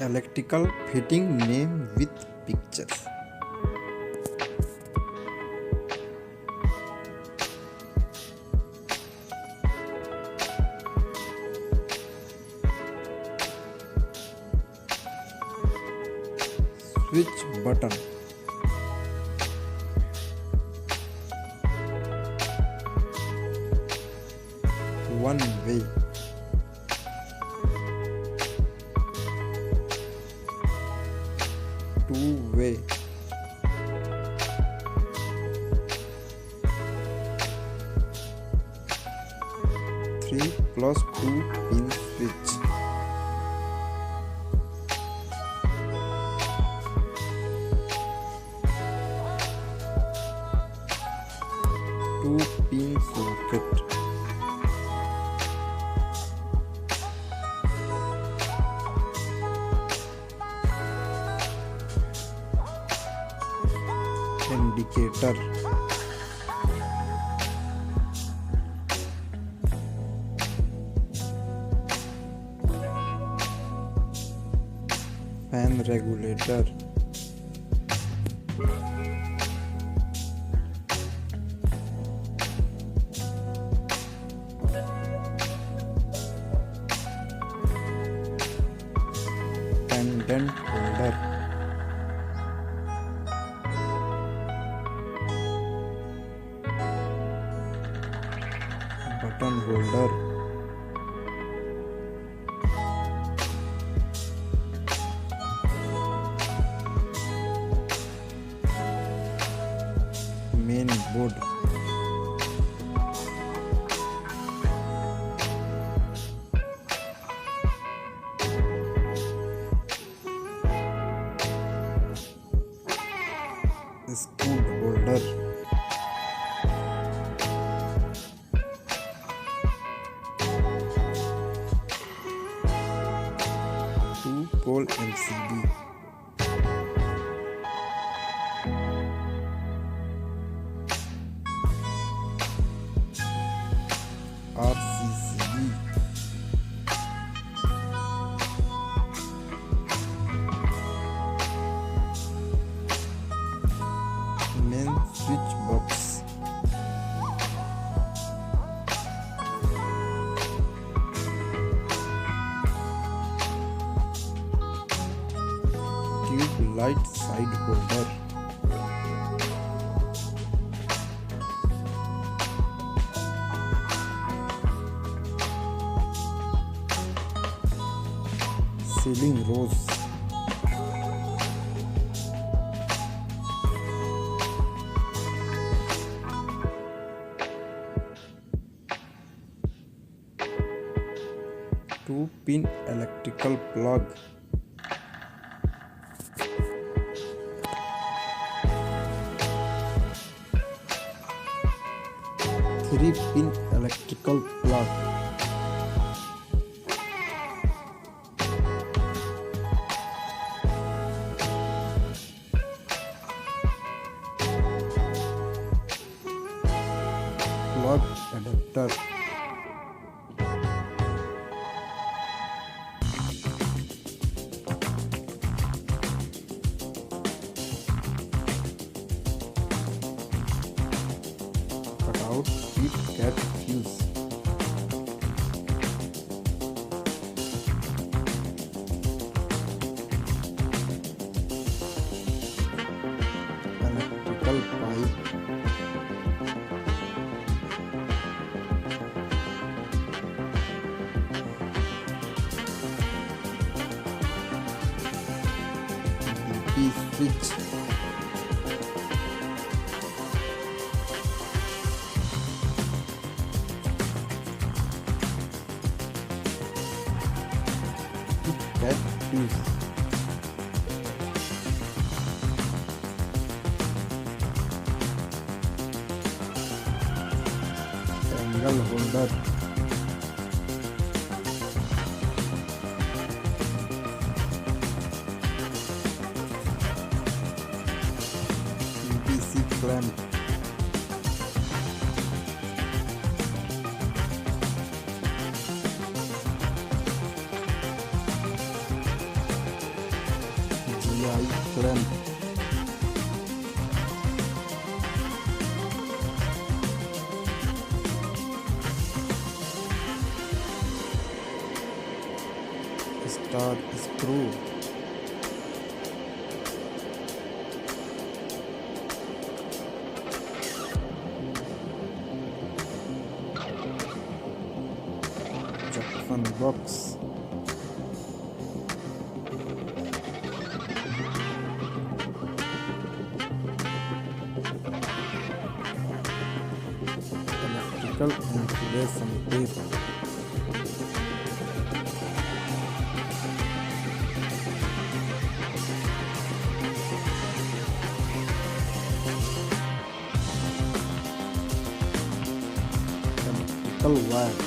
Electrical fitting name with pictures. Switch button. One way. Two way. Three plus two pin switch. Two pin socket. Indicator. Fan regulator. Pendant holder. Button holder. Main board. Screw holder. Two-pole MCB. RCCB. Main switch box. Tube light side holder. Ceiling rose. Two-pin electrical plug. Three-pin electrical plug. Plug adapter. Cutout Kit Kat fuse. Electrical pipe. DP switch. Cat fuse. Angle holder. PVC clamp. length, star screw, junction box, electrical insulation tape, electrical wire,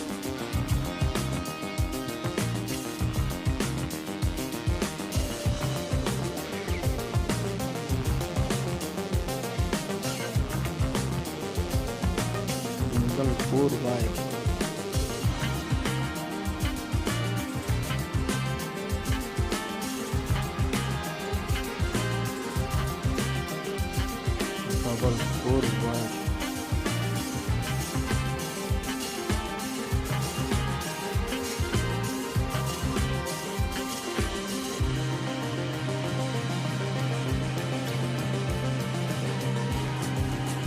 single core wire, double core wire,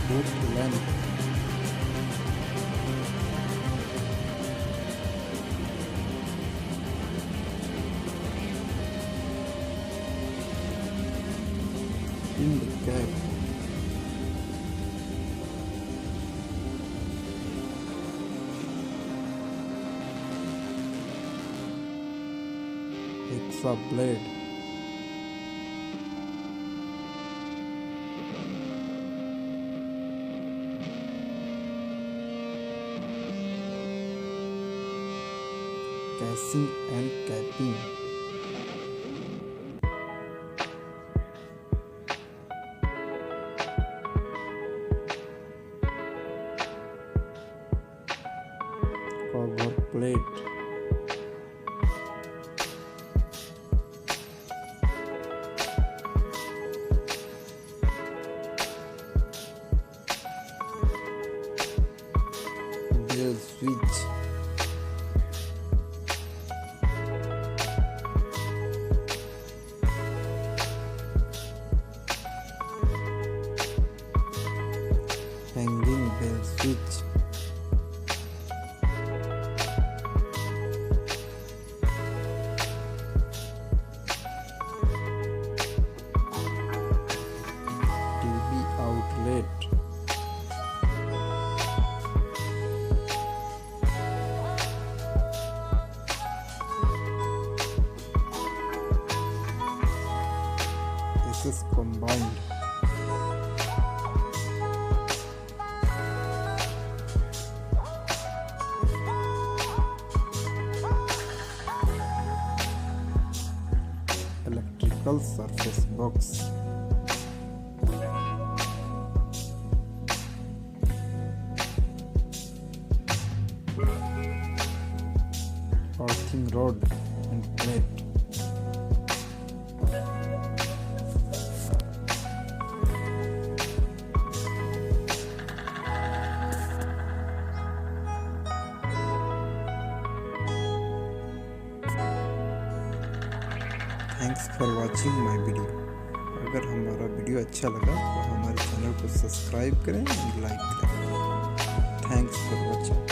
hook length, in the cap, extra blade, casing and capping, cover plate, bell switch, hanging bell switch, TV outlet, this is combined, electrical surface box, earthing rod and plate, thanks for watching my video. अगर हमारा video अच्छा लगा तो हमारे channel को subscribe करें और like करें। Thanks for watching.